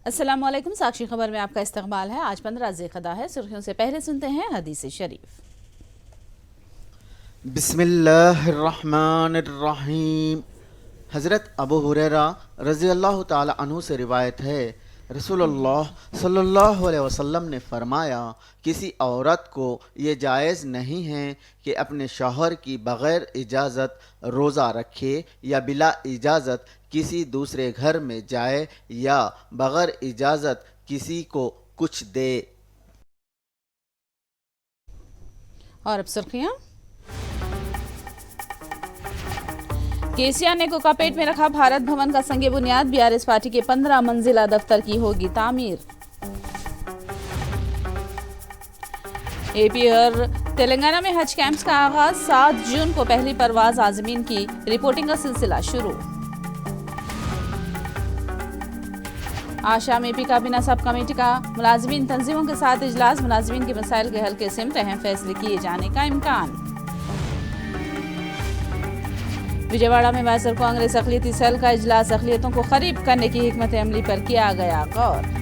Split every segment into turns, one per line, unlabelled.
अस्सलाम वालेकुम। साक्षी खबर में आपका इस्तकबाल है। आज 15 ज़िलक़अदा है। सुर्खियों से पहले सुनते हैं हदीस शरीफ।
बिस्मिल्लाहिर्रहमानिर्रहीम। हज़रत अबू हुरैरा रज़ी अल्लाह ताला अन्हु से रिवायत है, रसूलुल्लाह सल्लल्लाहु अलैहि वसल्लम ने फरमाया, किसी औरत को ये जायज़ नहीं है कि अपने शौहर की बग़ैर इजाज़त रोज़ा रखे या बिला इजाज़त किसी दूसरे घर में जाए या बग़ैर इजाज़त किसी को कुछ दे।
और अब सुर्खियां। केसीआर ने कोकापेट में रखा भारत भवन का संगे बुनियाद। बीआरएस पार्टी के 15 मंजिला दफ्तर की होगी तामीर। एपी और तेलंगाना में हज कैंप्स का आगाज। 7 जून को पहली परवाज आजमीन की रिपोर्टिंग का सिलसिला शुरू। आज शाम एपी काबीना सब कमेटी का मुलाजमीन तंजीमों के साथ इजलास। मुलाजमीन के मसाइल के हल के सिमत अहम फैसले किए जाने का इम्कान। विजयवाड़ा में वायसर कांग्रेस अक़लियती सेल का इजलास। अक़लियतों को क़रीब करने की हिकमत अमली पर किया गया गौर।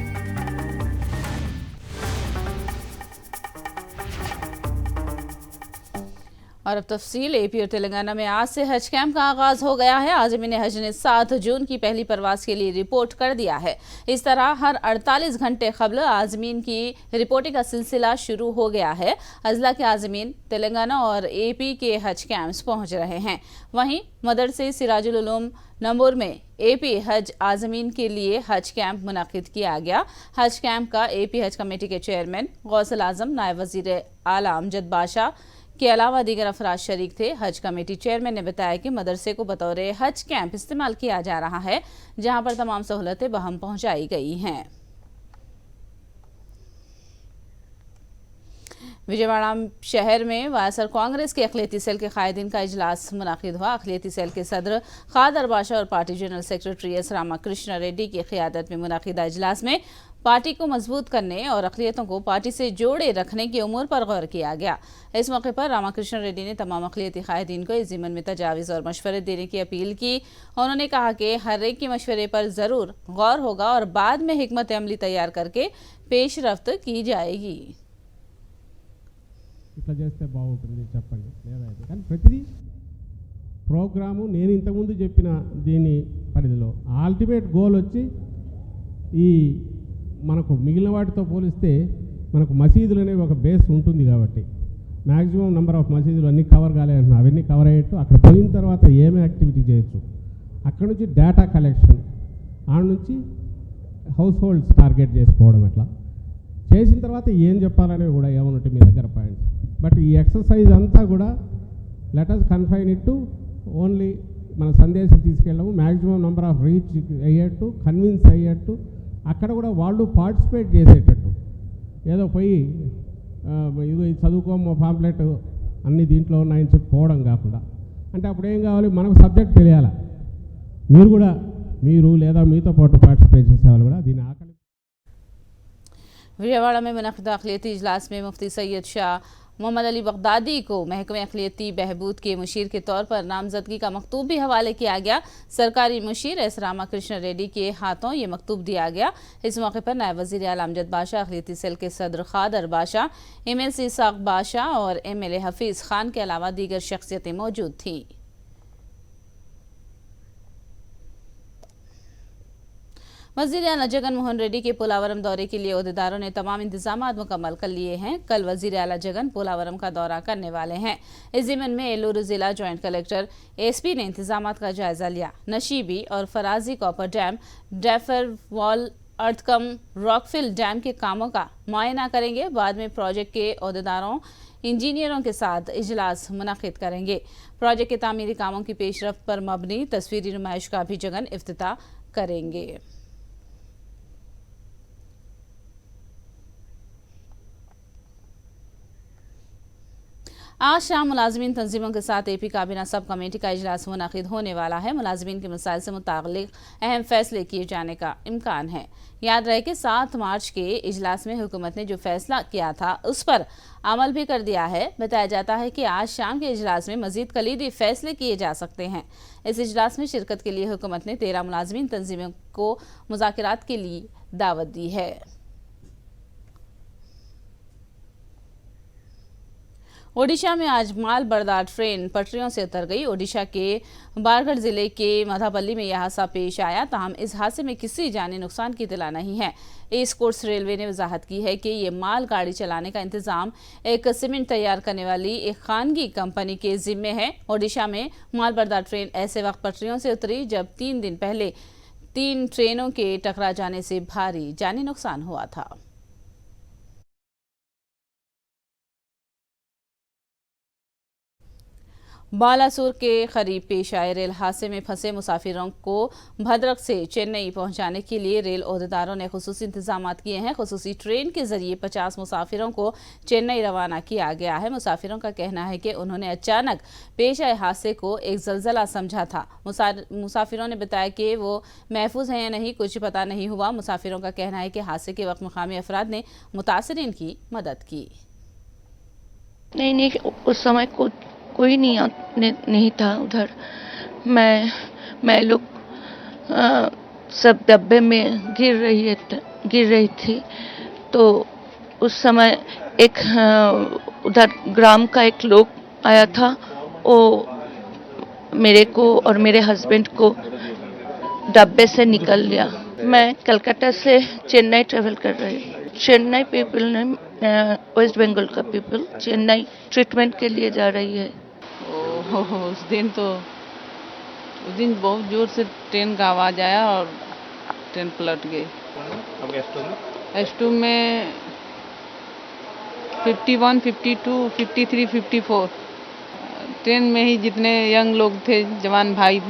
और अब तफसील। एपी और तेलंगाना में आज से हज कैंप का आगाज हो गया है। आज़मीन हज ने 7 जून की पहली परवास के लिए रिपोर्ट कर दिया है। इस तरह हर 48 घंटे क़ब्ल आज़मीन की रिपोर्टिंग का सिलसिला शुरू हो गया है। अजला के आज़मीन तेलंगाना और एपी के हज कैंप्स पहुंच रहे हैं। वहीं मदरसे सिराजुल उलूम नंबूर में एपी हज आज़मीन के लिए हज कैंप मुनक़िद किया गया। हज कैंप का एपी हज कमेटी के चेयरमैन गौसल आज़म, नायब वज़ीर आला अमजद बादशाह के अलावा दीगर अफराद शरीक थे। हज कमेटी चेयरमैन ने बताया कि मदरसे को बतौर हज कैंप इस्तेमाल किया जा रहा है, जहां पर तमाम सहूलतें बहम पहुंचाई गई हैं। विजयवाड़ा शहर में वायसर कांग्रेस के अक़लियती सेल के कायदीन का इजलास मुनक़िद हुआ। अक़लियती सेल के सदर खादर बाशा और party general secretary S Ramakrishna Reddy की क़ियादत में मुनक़िदा इजलास में पार्टी को मजबूत करने और अक़लियतों को पार्टी से जोड़े रखने के उमूर पर गौर किया गया। इस मौके पर रामाकृष्ण रेड्डी ने तमाम अक़लियती कायदीन को इस ज़िम्मन में तजावीज़ और मशवरे देने की अपील की। उन्होंने कहा कि हर एक के मशवरे पर ज़रूर गौर होगा और बाद में हिकमत अमली तैयार करके पेशरफ्त की जाएगी।
ఇట్లా చేస్తే బాగుంటుంది చెప్పండి లేదైతే కానీ ప్రతిదీ ప్రోగ్రాము నేను ఇంతకుముందు చెప్పిన దీని పరిధిలో అల్టిమేట్ గోల్ వచ్చి ఈ మనకు మిగిలిన వాటితో పోలిస్తే మనకు మసీదులు అనేవి ఒక బేస్ ఉంటుంది కాబట్టి మ్యాక్సిమం నెంబర్ ఆఫ్ మసీదులు అన్నీ కవర్ కాలేదంటున్నా. అవన్నీ కవర్ అయ్యేట్టు అక్కడ పోయిన తర్వాత ఏమే యాక్టివిటీ చేయొచ్చు, అక్కడ నుంచి డేటా కలెక్షన్, ఆడ నుంచి హౌస్ హోల్డ్స్ టార్గెట్ చేసుకోవడం, ఎట్లా చేసిన తర్వాత ఏం చెప్పాలనేవి కూడా ఏమన్నట్టు మీ దగ్గర పాయింట్స్. బట్ ఈ ఎక్సర్సైజ్ అంతా కూడా let us confine it to only మన సందేశం తీసుకెళ్ళము. మ్యాక్సిమం నెంబర్ ఆఫ్ రీచ్ అయ్యేట్టు, కన్విన్స్ అయ్యేట్టు, అక్కడ కూడా వాళ్ళు పార్టిసిపేట్ చేసేటట్టు. ఏదో పోయి ఇదిగో ఇది చదువుకోమో పాంప్లెట్ అన్ని దీంట్లో ఉన్నాయని చెప్పి పోవడం కాకుండా, అంటే అప్పుడు ఏం కావాలి, మనకు సబ్జెక్ట్ తెలియాలా. మీరు లేదా మీతో పాటు పార్టిసిపేట్ చేసేవాళ్ళు కూడా దీని ఆకలి.
विजयवाड़ा में मुनक़िदा अक़लियती इजलास में मुफ्ती सैयद शाह मोहम्मद अली बगदादी को महकमे अक़लियती बहबूद के मुशीर के तौर पर नामजदगी का मकतूब भी हवाले किया गया। सरकारी मुशीर एस रामाकृष्ण रेड्डी के हाथों ये मकतूब दिया गया। इस मौके पर नायब वज़ीर आला अमजद बादशाह, अक़लियती सेल के सदर खादर बाशा, MLC इसाक बाशा और MLA हफीज़ खान के अलावा दीगर शख्सियतें मौजूद थीं। वज़ीर आला जगन मोहन रेड्डी के पोलावरम दौरे के लिए अहदेदारों ने तमाम इंतजाम मुकम्मल कर लिए हैं। कल वज़ीर आला जगन पोलावरम का दौरा करने वाले हैं। इस ज़िम्मन में एलूरू जिला जॉइंट कलेक्टर SP ने इंतजाम का जायजा लिया। नशीबी और फराजी coffer dam, diaphragm wall, earth cum rockfill dam के कामों का मुआयना करेंगे। बाद में प्रोजेक्ट के अहदेदारों, इंजीनियरों के साथ इजलास मुनक़िद करेंगे। प्रोजेक्ट के तामीरी कामों की पेशरफ्त पर मबनी तस्वीरी नुमाइश का भी जगन इफ्तिताह करेंगे। आज शाम मुलाजमीन तंजीमों के साथ एपी काबीना सब कमेटी का इजलास मुनक़िद होने वाला है। मुलाजमीन के मसाइल से मुताल्लिक़ अहम फैसले किए जाने का इम्कान है। याद रहे कि 7 मार्च के इजलास में हुकूमत ने जो फैसला किया था उस पर अमल भी कर दिया है। बताया जाता है कि आज शाम के इजलास में मजीद कलीदी फैसले किए जा सकते हैं। इस इजलास में शिरकत के लिए हुकूमत ने 13 मुलाजमीन तंजीमों को मुज़ाकरात के लिए दावत दी है। ओडिशा में आज माल बरदार ट्रेन पटरियों से उतर गई। ओडिशा के बारगढ़ जिले के मधापल्ली में यह हादसा पेश आया। ताहम इस हादसे में किसी जानी नुकसान की इत्तला नहीं है। ईस्ट कोस्ट रेलवे ने वजाहत की है कि ये माल गाड़ी चलाने का इंतजाम एक सीमेंट तैयार करने वाली एक खानगी कंपनी के जिम्मे है। ओडिशा में माल बरदार ट्रेन ऐसे वक्त पटरियों से उतरी जब 3 दिन पहले 3 ट्रेनों के टकरा जाने से भारी जानी नुकसान हुआ था। बालासुर के करीब पेश आए रेल हादसे में फंसे मुसाफिरों को भद्रक से चेन्नई पहुंचाने के लिए रेल ओहदेदारों ने खुसूसी इंतजाम किए हैं। खुसूसी ट्रेन के जरिए 50 मुसाफिरों को चेन्नई रवाना किया गया है। मुसाफिरों का कहना है कि उन्होंने अचानक पेश आए हादसे को एक जलजला समझा था। मुसाफिरों ने बताया कि वो महफूज हैं या नहीं कुछ पता नहीं हुआ। मुसाफिरों का कहना है कि हादसे के वक्त मकामी अफराद ने मुतासरीन की मदद की।
नहीं, उस समय कोई नहीं था उधर। मैं लोग सब डब्बे में गिर रही थी। तो उस समय एक उधर ग्राम का एक लोग आया था। वो मेरे को और मेरे हस्बैंड को डब्बे से निकल लिया। मैं कलकत्ता से चेन्नई ट्रेवल कर रही हूँ। चेन्नई पीपल ने वेस्ट बंगाल का पीपल चेन्नई ट्रीटमेंट के लिए जा रही है।
उस दिन बहुत जोर से ट्रेन का आवाज़ आया और ट्रेन पलट गई। एस2 में 51, 52, 53, 54 ट्रेन में ही जितने यंग लोग थे जवान भाई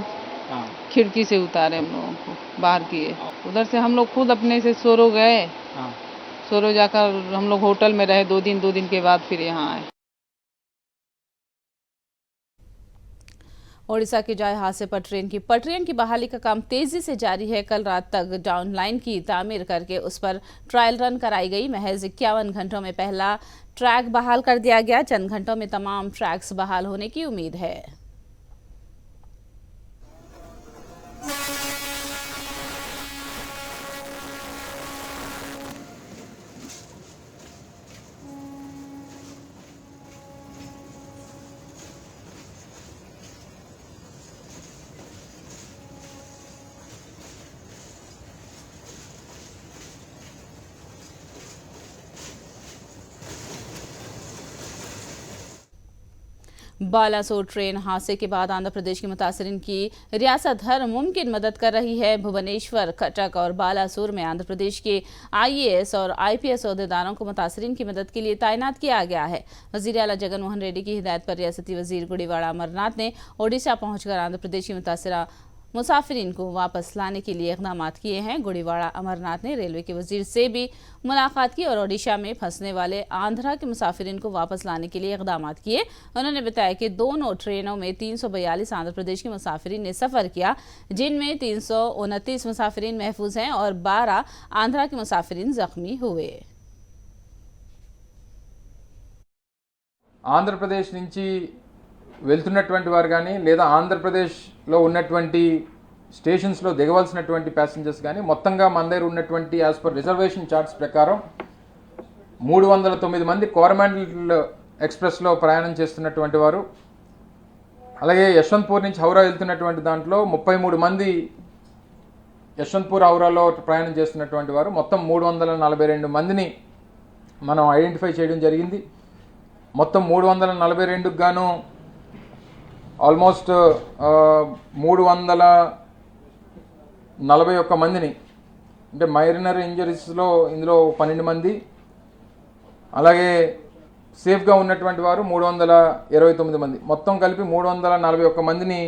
खिड़की से उतारे हम लोगों को बाहर किए। उधर से हम लोग खुद अपने से सोरो गए। सोरो जाकर हम लोग होटल में रहे 2 दिन के बाद फिर यहाँ आए।
ओडिशा के जाए हादसे पर ट्रेन की पटरियों की बहाली का काम तेजी से जारी है। कल रात तक डाउन लाइन की तामीर करके उस पर ट्रायल रन कराई गई। महज 51 घंटों में पहला ट्रैक बहाल कर दिया गया। चंद घंटों में तमाम ट्रैक्स बहाल होने की उम्मीद है। बालासोर ट्रेन हादसे के बाद आंध्र प्रदेश के मुतासरीन की रियासत हर मुमकिन मदद कर रही है। भुवनेश्वर, कटक और बालासोर में आंध्र प्रदेश के IAS और IPS ओहदेदारों को मुतासरीन की मदद के लिए तैनात किया गया है। वजीर आला जगन मोहन रेड्डी की हिदायत पर रियासती वजीर गुड़ीवाड़ा अमरनाथ ने ओडिशा पहुंचकर आंध्र प्रदेश की मुतासरा मुसाफिरीन को वापस लाने के लिए इक़दामात किए हैं। गुड़ीवाड़ा अमरनाथ ने रेलवे के वजीर से भी मुलाकात की और ओडिशा में फंसने वाले आंध्रा के मुसाफिरीन को वापस लाने के लिए इक़दामात किए। उन्होंने बताया कि दोनों ट्रेनों में 342 आंध्र प्रदेश के मुसाफिरीन ने सफ़र किया, जिनमें 329 मुसाफिरीन महफूज हैं और 12 आंध्रा के मुसाफिरीन जख्मी हुए।
ఆంధ్రప్రదేశ్ నుంచి వెళ్తున్నటువంటి వారు కానీ లేదా ఆంధ్రప్రదేశ్లో ఉన్నటువంటి స్టేషన్స్లో దిగవలసినటువంటి ప్యాసింజర్స్ కానీ మొత్తంగా మన దగ్గర ఉన్నటువంటి యాజ్ పర్ రిజర్వేషన్ చార్ట్స్ ప్రకారం 309 మంది కోరమాండల్ ఎక్స్ప్రెస్లో ప్రయాణం చేస్తున్నటువంటి వారు, అలాగే యశ్వంత్పూర్ నుంచి హౌరా వెళ్తున్నటువంటి దాంట్లో 33 మంది యశ్వంత్పూర్ హౌరాలో ప్రయాణం చేస్తున్నటువంటి వారు, మొత్తం 342 మందిని మనం ఐడెంటిఫై చేయడం జరిగింది. మొత్తం 342కు గాను ఆల్మోస్ట్ 341 మందిని, అంటే మైనర్ ఇంజరీస్లో ఇందులో 12 మంది, అలాగే సేఫ్గా ఉన్నటువంటి వారు 329 మంది, మొత్తం కలిపి 341 మందిని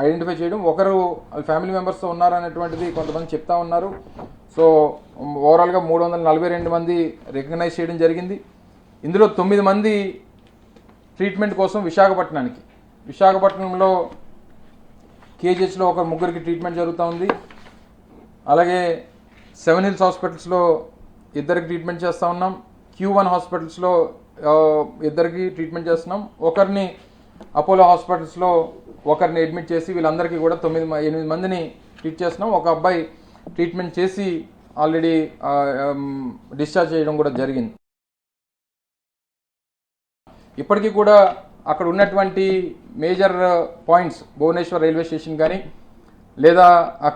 ఐడెంటిఫై చేయడం. ఒకరు ఫ్యామిలీ మెంబర్స్తో ఉన్నారనేటువంటిది కొంతమంది చెప్తా ఉన్నారు. సో ఓవరాల్గా 342 మంది రికగ్నైజ్ చేయడం జరిగింది. ఇందులో 9 మంది ట్రీట్మెంట్ కోసం విశాఖపట్నంలో కేజీహెచ్లో ఒకరు, ముగ్గురికి ట్రీట్మెంట్ జరుగుతూ ఉంది. అలాగే 7 హిల్స్ హాస్పిటల్స్లో 2కి ట్రీట్మెంట్ చేస్తూ ఉన్నాం. Q1 హాస్పిటల్స్లో 2కి ట్రీట్మెంట్ చేస్తున్నాం. ఒకరిని అపోలో హాస్పిటల్స్లో ఒకరిని అడ్మిట్ చేసి వీళ్ళందరికీ కూడా 8 మందిని ట్రీట్ చేస్తున్నాం. ఒక అబ్బాయి ట్రీట్మెంట్ చేసి ఆల్రెడీ డిశ్చార్జ్ చేయడం కూడా జరిగింది. ఇప్పటికీ కూడా అక్కడ ఉన్నటువంటి major points Bhubaneswar railway station కానీ లేదా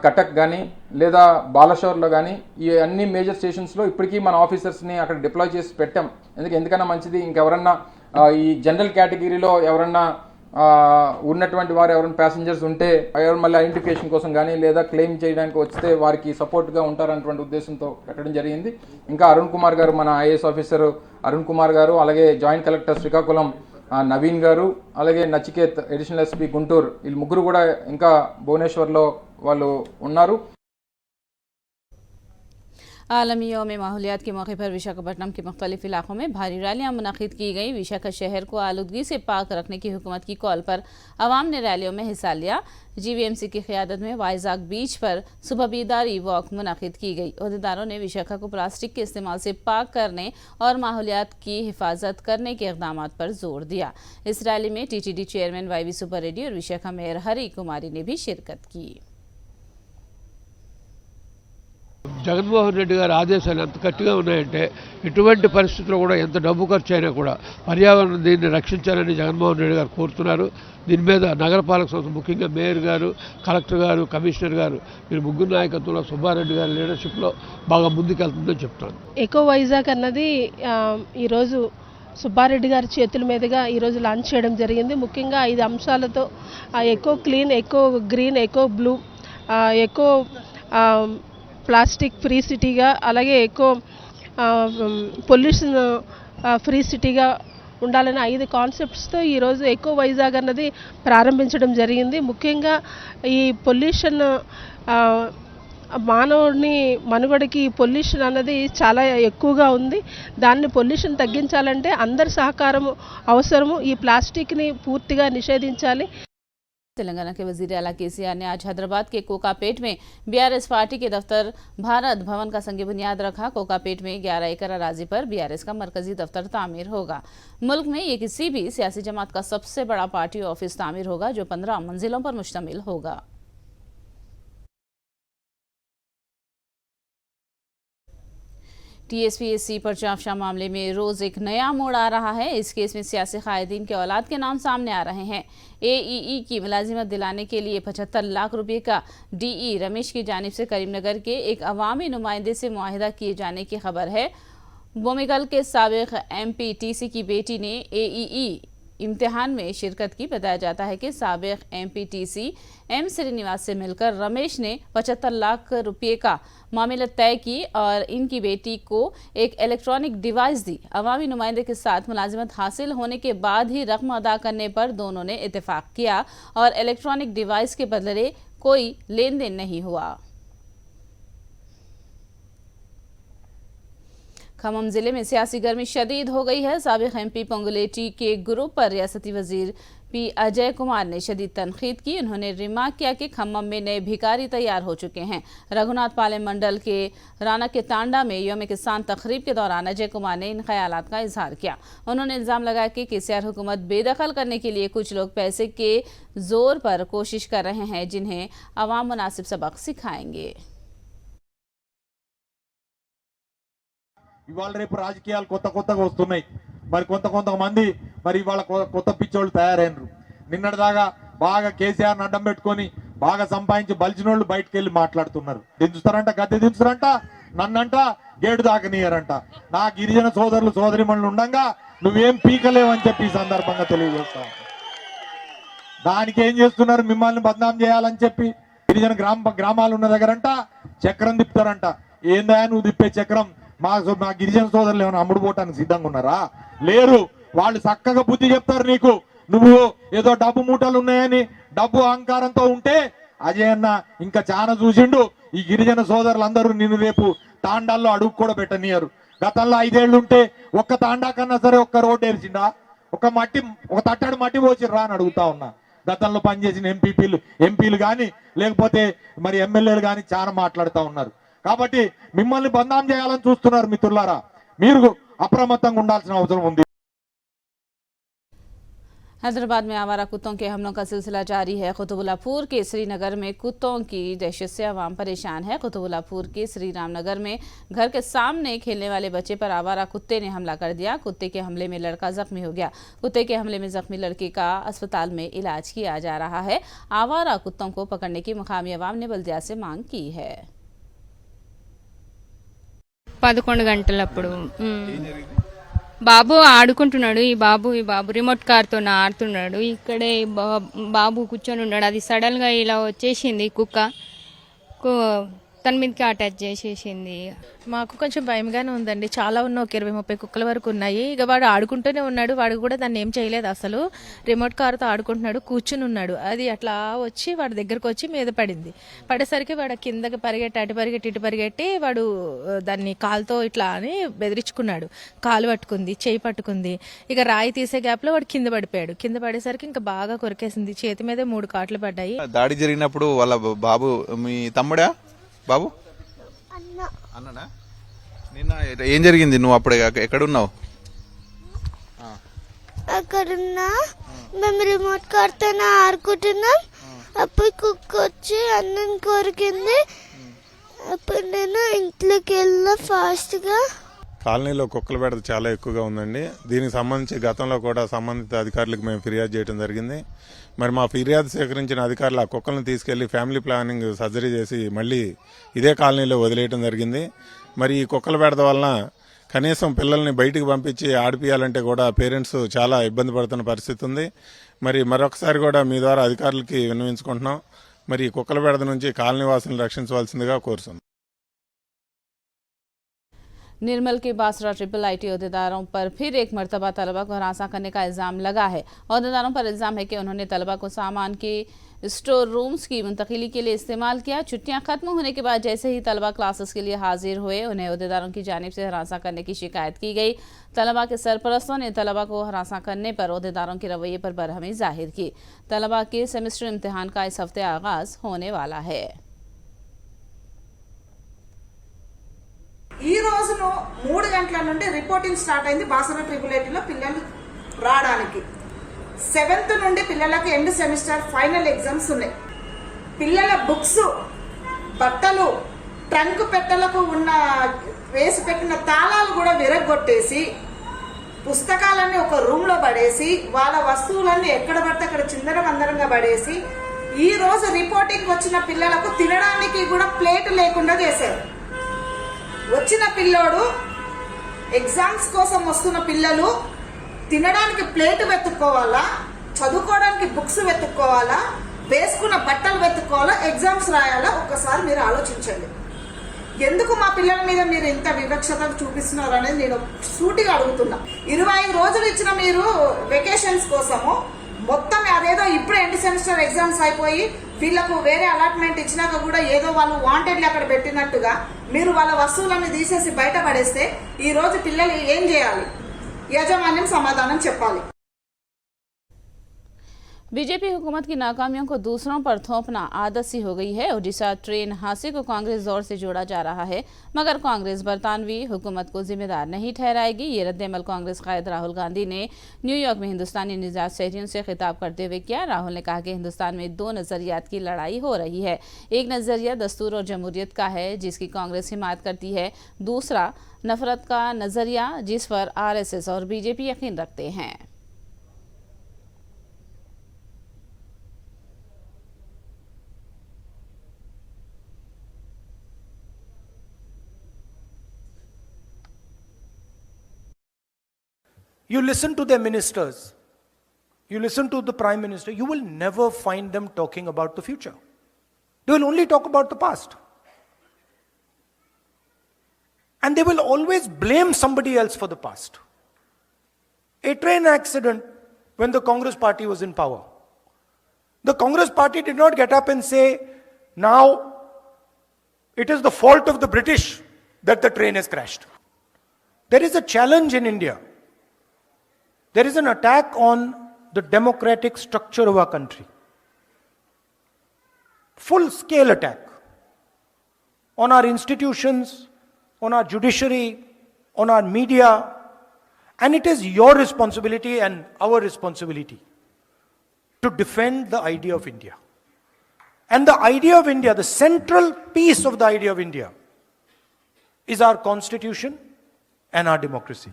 కటక్ కానీ లేదా బాలషోర్లో కానీ ఈ అన్ని మేజర్ స్టేషన్స్లో ఇప్పటికీ మన ఆఫీసర్స్ని అక్కడ డిప్లాయ్ చేసి పెట్టాం. ఎందుకన్నా మంచిది, ఇంకెవరన్నా ఈ జనరల్ కేటగిరీలో ఎవరన్నా ఉన్నటువంటి వారు ఎవరైనా ప్యాసింజర్స్ ఉంటే మళ్ళీ ఐడెంటిఫికేషన్ కోసం కానీ లేదా క్లెయిమ్ చేయడానికి వస్తే వారికి సపోర్ట్గా ఉంటారన్నటువంటి ఉద్దేశంతో పెట్టడం జరిగింది. ఇంకా అరుణ్ కుమార్ గారు, మన ఐఏఎస్ ఆఫీసర్ అరుణ్ కుమార్ గారు, అలాగే జాయింట్ కలెక్టర్ శ్రీకాకుళం నవీన్ గారు, అలాగే నచికేత్ అడిషనల్ ఎస్పీ గుంటూరు, వీళ్ళు ముగ్గురు కూడా ఇంకా భువనేశ్వర్లో వాళ్ళు ఉన్నారు.
आलमी यौम माहौलियात के मौके पर विशाखापट्टनम के मुख्तलिफ इलाकों में भारी रैलियां मुनक़िद की गई। विशाखा शहर को आलूदगी से पाक रखने की हुकूमत की कॉल पर आवाम ने रैलियों में हिस्सा लिया। जीवीएमसी की क़ियादत में वाइजाग बीच पर सुबह बेदारी वॉक मुनक़िद की गई। अहदेदारों ने विशाखा को प्लास्टिक के इस्तेमाल से पाक करने और माहौलियात की हिफाजत करने के इक़दाम पर जोर दिया। इस रैली में TTD chairman YV Subba Reddy और विशाखा मेयर हरी कुमारी ने भी शिरकत की।
జగన్మోహన్ రెడ్డి గారి ఆదేశాలు ఎంత గట్టిగా ఉన్నాయంటే ఎటువంటి పరిస్థితుల్లో కూడా ఎంత డబ్బు ఖర్చు అయినా కూడా పర్యావరణం దీన్ని రక్షించాలని జగన్మోహన్ రెడ్డి గారు కోరుతున్నారు. దీని మీద నగరపాలక సంస్థ ముఖ్యంగా మేయర్ గారు, కలెక్టర్ గారు, కమిషనర్ గారు వీరు ముగ్గురు నాయకత్వంలో సుబ్బారెడ్డి గారి లీడర్షిప్లో బాగా ముందుకెళ్తుందని చెప్తాను.
ఎకో వైజాగ్ అన్నది ఈరోజు సుబ్బారెడ్డి గారి చేతుల మీదుగా ఈరోజు లాంచ్ చేయడం జరిగింది. ముఖ్యంగా 5 అంశాలతో eco clean, eco green, eco blue, eco plastic free సిటీగా, అలాగే ఎకో పొల్యూషన్ ఫ్రీ సిటీగా ఉండాలని 5 కాన్సెప్ట్స్తో ఈరోజు ఎకో వైజాగ్ అన్నది ప్రారంభించడం జరిగింది. ముఖ్యంగా ఈ పొల్యూషన్ మానవుడిని మనుగడకి పొల్యూషన్ అన్నది చాలా ఎక్కువగా ఉంది. దాన్ని పొల్యూషన్ తగ్గించాలంటే అందరి సహకారం అవసరము. ఈ ప్లాస్టిక్ని పూర్తిగా నిషేధించాలి.
तेलंगाना के वजीर आला केसीआर ने आज हैदराबाद के कोकापेट में बीआरएस पार्टी के दफ्तर भारत भवन का संग बुनियाद रखा। कोकापेट में 11 एकड़ अराजी पर बीआरएस का मरकजी दफ्तर तामीर होगा। मुल्क में ये किसी भी सियासी जमात का सबसे बड़ा पार्टी ऑफिस तामीर होगा, जो 15 मंजिलों पर मुश्तमिल होगा। टीएसपीएससी पर्चा मामले में रोज एक नया मोड़ आ रहा है। इस केस में सियासी कायदीन के औलाद के नाम सामने आ रहे हैं। एईई की मुलाजिमत दिलाने के लिए 75 लाख रुपए का डीई रमेश की जानिब से करीमनगर के एक अवामी नुमाइंदे से मुआहिदा किए जाने की खबर है। बोमिकल के साबिक एमपीटीसी की बेटी ने एईई इम्तिहान में शिरकत की। बताया जाता है कि साबिक एमपीटीसी एम श्रीनिवास से मिलकर रमेश ने 75 लाख रुपये का मामला तय की और इनकी बेटी को एक इलेक्ट्रॉनिक डिवाइस दी। अवामी नुमाइंदे के साथ मुलाजिमत हासिल होने के बाद ही रकम अदा करने पर दोनों ने इत्तेफाक किया और इलेक्ट्रॉनिक डिवाइस के बदले कोई लेन देन नहीं हुआ। खम्मम जिले में सियासी गर्मी शदीद हो गई है। साबिक एमपी पोंगुलेटी के ग्रुप पर रियासती वजीर पी अजय कुमार ने शदीद तनखीद की। उन्होंने रिमार्क किया कि खम्मम में नए भिखारी तैयार हो चुके हैं। रघुनाथ पालम मंडल के राना के तांडा में यौम किसान तकरीब के दौरान अजय कुमार ने इन ख्यालात का इजहार किया। उन्होंने इल्ज़ाम लगाया कि केसीआर हुकूमत बेदखल करने के लिए कुछ लोग पैसे के जोर पर कोशिश कर रहे हैं, जिन्हें अवाम मुनासिब सबक सिखाएंगे।
ఇవాళ రేపు రాజకీయాలు కొత్తగా వస్తున్నాయి. మరి కొంతమంది మరి ఇవాళ కొత్త పిచ్చోళ్ళు తయారైనరు. నిన్నటిదాకా బాగా కేసీఆర్ని అడ్డం పెట్టుకొని బాగా సంపాదించి బలిచినోళ్ళు బయటకు వెళ్ళి మాట్లాడుతున్నారు. దించుతారంట, గద్దె దించుతారంట, నన్నంట గేటు దాకనీయరంట. నా గిరిజన సోదరులు సోదరిమణులు ఉండగా నువ్వేం పీకలేవని చెప్పి ఈ సందర్భంగా తెలియజేస్తా. దానికి ఏం చేస్తున్నారు? మిమ్మల్ని బదనాం చేయాలని చెప్పి గిరిజన గ్రామాలు ఉన్న దగ్గరంట చక్రం తిప్పుతారంట. ఏందా నువ్వు తిప్పే చక్రం? మా గిరిజన సోదరులు ఏమైనా అమ్ముడు పోవటానికి సిద్ధంగా ఉన్నారా? లేరు. వాళ్ళు చక్కగా బుద్ధి చెప్తారు నీకు. నువ్వు ఏదో డబ్బు మూటలు ఉన్నాయని డబ్బు అహంకారంతో ఉంటే అజయ్ అన్న ఇంకా చాలా చూసిండు. ఈ గిరిజన సోదరులందరూ నిన్ను రేపు తాండాల్లో అడుగు కూడా పెట్టనియరు. గతంలో 5 ఏళ్ళు ఉంటే ఒక్క తాండా కన్నా సరే ఒక్క రోడ్డు వేసిండా? ఒక తట్టడు మట్టి పోసిర్రా అని అడుగుతా ఉన్నా. గతంలో పనిచేసిన ఎంపీలు కానీ లేకపోతే మరి ఎమ్మెల్యేలు కానీ చాలా మాట్లాడుతూ ఉన్నారు. కాబట్టి మిమ్మల్ని బదనాం చేయాలని చూస్తున్నారు మిత్రులారా. మీరు అప్రమత్తంగా ఉండాల్సిన అవసరం ఉంది.
हैदराबाद में आवारा कुत्तों के हमलों का सिलसिला जारी है। कुतुबुल्लाहपुर के श्रीनगर में कुत्तों की दहशत से आवाम परेशान है। कुतुबुल्लाहपुर के श्री रामनगर में घर के सामने खेलने वाले बच्चे पर आवारा कुत्ते ने हमला कर दिया। कुत्ते के हमले में लड़का जख्मी हो गया। कुत्ते के हमले में जख्मी लड़के का अस्पताल में इलाज किया जा रहा है। आवारा कुत्तों को पकड़ने की मुकामी अवाम ने बल्दिया से मांग की है।
11 గంటలప్పుడు బాబు ఆడుకుంటున్నాడు. ఈ బాబు రిమోట్ కార్తో ఆడుతున్నాడు. ఇక్కడే బాబు కూర్చొని ఉన్నాడు. అది సడన్ గా ఇలా వచ్చేసింది కుక్క తన మీదకి అటాచ్ చేసేసింది.
మాకు కొంచెం భయంగానే ఉందండి. చాలా ఉన్నాయి, ఒక 20-30 కుక్కల వరకు ఉన్నాయి. ఇక వాడు ఆడుకుంటూనే ఉన్నాడు. వాడు కూడా దాన్ని ఏం చేయలేదు. అసలు రిమోట్ కార్తో ఆడుకుంటున్నాడు, కూర్చుని ఉన్నాడు. అది అట్లా వచ్చి వాడి దగ్గరకు వచ్చి మీద పడింది. పడేసరికి వాడు కిందకి పరిగెట్టి అటు పరిగెట్టి ఇటు పరిగెట్టి వాడు దాన్ని కాలుతో ఇట్లా అని బెదిరించుకున్నాడు. కాలు పట్టుకుంది, చేయి పట్టుకుంది. ఇక రాయి తీసే గ్యాప్లో వాడు కింద పడిపోయాడు. కింద పడేసరికి ఇంకా బాగా కొరికేసింది. చేతి మీద 3 కాట్లు పడ్డాయి.
దాడి జరిగినప్పుడు వాళ్ళ బాబు మీ తమ్ముడా బాబు అన్ననా? నిన్న ఏం జరిగింది? నువ్వు అప్పుడు ఎక్కడున్నావు?
అక్కడున్నా మేము రిమోట్ కార్తోనే ఆడుకుంటున్నాం. అప్పుడు కుక్క వచ్చి అన్నం కొరికింది. అప్పుడు నేను ఇంట్లోకి వెళ్ళిన ఫాస్ట్గా.
కాలనీలో కుక్కల బెడద చాలా ఎక్కువగా ఉందండి. దీనికి సంబంధించి గతంలో కూడా సంబంధిత అధికారులకు మేము ఫిర్యాదు చేయడం జరిగింది. మరి మా ఫిర్యాదు సేకరించిన అధికారులు ఆ కుక్కలను తీసుకెళ్లి ఫ్యామిలీ ప్లానింగ్ సర్జరీ చేసి మళ్ళీ ఇదే కాలనీలో వదిలేయడం జరిగింది. మరి ఈ కుక్కల బెడద వలన కనీసం పిల్లల్ని బయటికి పంపించి ఆడిపియాలంటే కూడా పేరెంట్స్ చాలా ఇబ్బంది పడుతున్న పరిస్థితి ఉంది. మరి మరొకసారి కూడా మీ ద్వారా అధికారులకి విన్నవించుకుంటున్నాం. మరి ఈ కుక్కల బెడద నుంచి కాలనీ వాసులను రక్షించవలసిందిగా కోరుతున్నాం.
निर्मल के बासरा ट्रिपल आईटी अहदेदारों पर फिर एक मरतबा तलबा को हरासा करने का इल्जाम लगा है। अहदेदारों पर इल्जाम है कि उन्होंने तलबा को सामान के स्टोर रूम्स की मुंतकिली के लिए इस्तेमाल किया। छुट्टियां खत्म होने के बाद जैसे ही तलबा क्लासेस के लिए हाजिर हुए उन्हें अहदेदारों की जानिब से हरासा करने की शिकायत की गई। तलबा के सरपरस्तों ने तलबा को हरासा करने पर अहदेदारों के रवैये पर बरहमी जाहिर की। तलबा के सेमेस्टर इम्तिहान का इस हफ्ते आगाज होने वाला है।
ఈ రోజును 3 గంటల నుండి రిపోర్టింగ్ స్టార్ట్ అయింది బాసరా ట్రిపుల్ ఐటీలో పిల్లలు రావడానికి. 7th నుండి పిల్లలకు ఎండ్ సెమిస్టర్ ఫైనల్ ఎగ్జామ్స్ ఉన్నాయి. పిల్లల బుక్స్, బట్టలు, ట్రంక్ పెట్టెలకు ఉన్న వేసి పెట్టిన తాళాలు కూడా విరగొట్టేసి పుస్తకాలన్నీ ఒక రూమ్ లో పడేసి వాళ్ళ వస్తువులన్నీ ఎక్కడ పడితే అక్కడ చిందరవందరంగా పడేసి ఈ రోజు రిపోర్టింగ్ వచ్చిన పిల్లలకు తినడానికి కూడా ప్లేట్ లేకుండా చేశారు. వచ్చిన పిల్లోడు ఎగ్జామ్స్ కోసం వస్తున్న పిల్లలు తినడానికి ప్లేట్ వెతుక్కోవాలా, చదువుకోవడానికి బుక్స్ వెతుక్కోవాలా, వేసుకున్న బట్టలు వెతుక్కోవాలా, ఎగ్జామ్స్ రాయాలా? ఒక్కసారి మీరు ఆలోచించండి. ఎందుకు మా పిల్లల మీద మీరు ఇంత వివక్షత చూపిస్తున్నారు అనేది నేను సూటిగా అడుగుతున్నా. 25 రోజులు ఇచ్చిన మీరు వెకేషన్స్ కోసము మొత్తం అదేదో ఇప్పుడు ఎండ్ సెమిస్టర్ ఎగ్జామ్స్ అయిపోయి వీళ్లకు వేరే అలాట్మెంట్ ఇచ్చినాక కూడా ఏదో వాళ్ళు వాంటెడ్లీ అక్కడ పెట్టినట్టుగా మీరు వాళ్ళ వస్తువులన్నీ తీసేసి బయట పడేస్తే ఈ రోజు పిల్లలు ఏం చేయాలి? యాజమాన్యం సమాధానం చెప్పాలి.
बीजेपी हुकूमत की नाकामियों को दूसरों पर थोपना आदत सी हो गई है। ओडिशा ट्रेन हादसे को कांग्रेस दौर से जोड़ा जा रहा है, मगर कांग्रेस बरतानवी हुकूमत को जिम्मेदार नहीं ठहराएगी। ये रद्द-ए-अमल कांग्रेस कायद राहुल गांधी ने न्यूयॉर्क में हिंदुस्तानी निजात शहरियों से खिताब करते हुए किया। राहुल ने कहा कि हिंदुस्तान में 2 नजरियात की लड़ाई हो रही है। एक नजरिया दस्तूर और जमहूरियत का है जिसकी कांग्रेस हिमायत करती है, दूसरा नफरत का नजरिया जिस पर RSS और बीजेपी यकीन रखते हैं।
You listen to their ministers, you listen to the Prime Minister, you will never find them talking about the future. They will only talk about the past. And they will always blame somebody else for the past. A train accident when the Congress party was in power. The Congress party did not get up and say, now it is the fault of the British that the train has crashed. There is a challenge in India. There is an attack on the democratic structure of our country. Full-scale attack on our institutions, on our judiciary, on our media, and it is your responsibility and our responsibility to defend the idea of India. And the idea of India, the central piece of the idea of India, is our constitution and our democracy.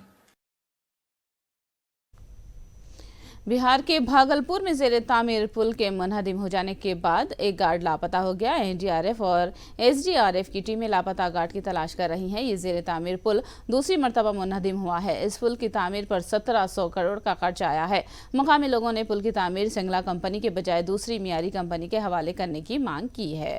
Bihar के भागलपुर में ज़ेरे तामीर पुल के मुनहदिम हो जाने के बाद एक गार्ड लापता हो गया। एनडीआरएफ और एसडीआरएफ की टीमें लापता गार्ड की तलाश कर रही हैं। ये ज़ेरे तामीर पुल दूसरी मरतबा मुनहदिम हुआ है। इस पुल की तामीर पर 1700 करोड़ का खर्च आया है। मकामी लोगों ने पुल की तामीर सिंगला कंपनी के बजाय दूसरी मियारी कंपनी के हवाले करने की मांग की है।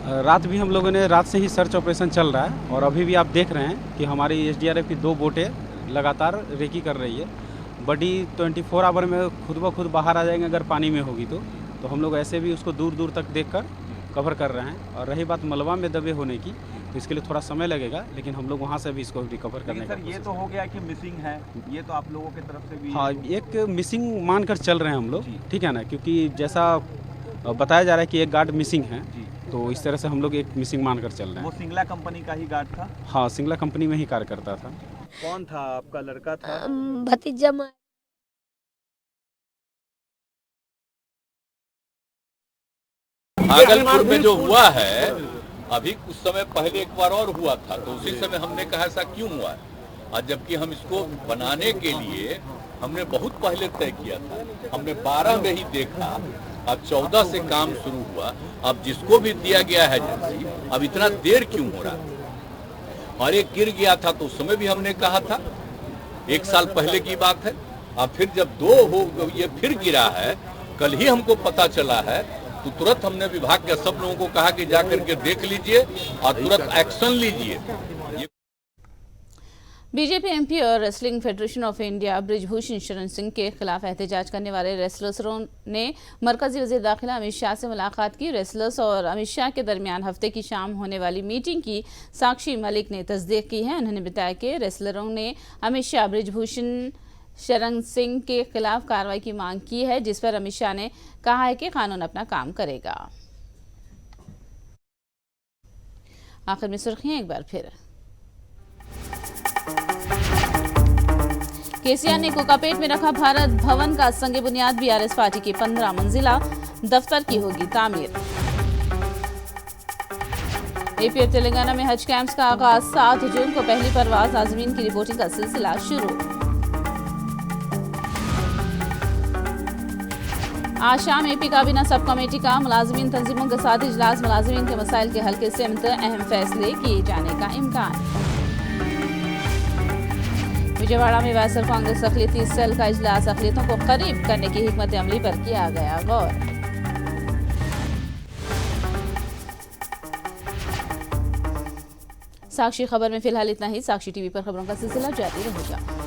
रात भी हम लोगों ने रात से ही सर्च ऑपरेशन चल रहा है और अभी भी आप देख रहे हैं कि हमारी एसडीआरएफ की 2 बोटें लगातार रेकी कर रही है। बडी 24 आवर में खुद ब खुद बाहर आ जाएंगे अगर पानी में होगी तो हम लोग ऐसे भी उसको दूर दूर तक देखकर कवर कर रहे हैं। और रही बात मलबा में दबे होने की, तो इसके लिए थोड़ा समय लगेगा, लेकिन हम लोग वहाँ से भी इसको रिकवर करने का
ये तो हो गया कि मिसिंग है, ये तो आप लोगों की तरफ से भी
हाँ एक मिसिंग मानकर चल रहे हैं हम लोग, ठीक है ना, क्योंकि जैसा बताया जा रहा है कि एक गार्ड मिसिंग है, तो इस तरह से हम लोग एक मिसिंग मानकर चल रहे हैं।
वो सिंगला कंपनी का ही गार्ड था?
हाँ, सिंगला कंपनी में ही कार्य करता था।
कौन था आपका लड़का था?
भतीजा।
भागलपुर में जो हुआ है, अभी कुछ समय पहले एक बार और हुआ था, तो उसी समय हमने कहा ऐसा क्यों हुआ है, और जबकि हम इसको बनाने के लिए हमने बहुत पहले तय किया था। हमने 12 में ही देखा, अब 14 से काम शुरू हुआ। अब जिसको भी दिया गया है एजेंसी, अब इतना देर क्यों हो रहा है? और एक गिर गया था तो उस समय भी हमने कहा था, 1 साल पहले की बात है। अब फिर जब 2 हो ये फिर गिरा है, कल ही हमको पता चला है, तो तुरंत हमने विभाग के सब लोगों को कहा कि जाकर के देख लीजिए और तुरंत एक्शन लीजिए।
बीजेपी एमपी और wrestling federation of India Brijbhushan Sharan Singh के खिलाफ एहतजाज करने वाले रेसलर्सों ने मरकजी वज़ीर दाखिला अमित शाह से मुलाकात की। रेसलर्स और अमित शाह के दरमियान हफ्ते की शाम होने वाली मीटिंग की साक्षी मलिक ने तस्दीक की है। उन्होंने बताया कि रेसलरों ने अमित शाह ब्रिजभूषण शरण सिंह के खिलाफ कार्रवाई की मांग की है, जिस पर अमित शाह ने कहा है कि कानून अपना काम करेगा। आखिर में सुर्खियां एक बार फिर। केसीआर ने कोकापेट में रखा भारत भवन का संग बुनियाद। बीआरएस पार्टी की 15 मंजिला दफ्तर की होगी तामीर। एपी और तेलंगाना में हज कैंप्स का आगाज। 7 जून को पहली परवाज। आजमीन की रिपोर्टिंग का सिलसिला शुरू। आज शाम एपी काबीना सब कमेटी का मुलाजमीन तंजीमों के साथ इजलास। मुलाजमीन के मसाइल के हल के सिमत अहम फैसले किए जाने का इम्कान। विजयवाड़ा में वायसर कांग्रेस अक़लियती सेल का इजलास। अक़लियतों को करीब करने की हिकमत अमली पर किया गया गौर। साक्षी खबर में फिलहाल इतना ही। साक्षी टीवी पर खबरों का सिलसिला जारी रहेगा।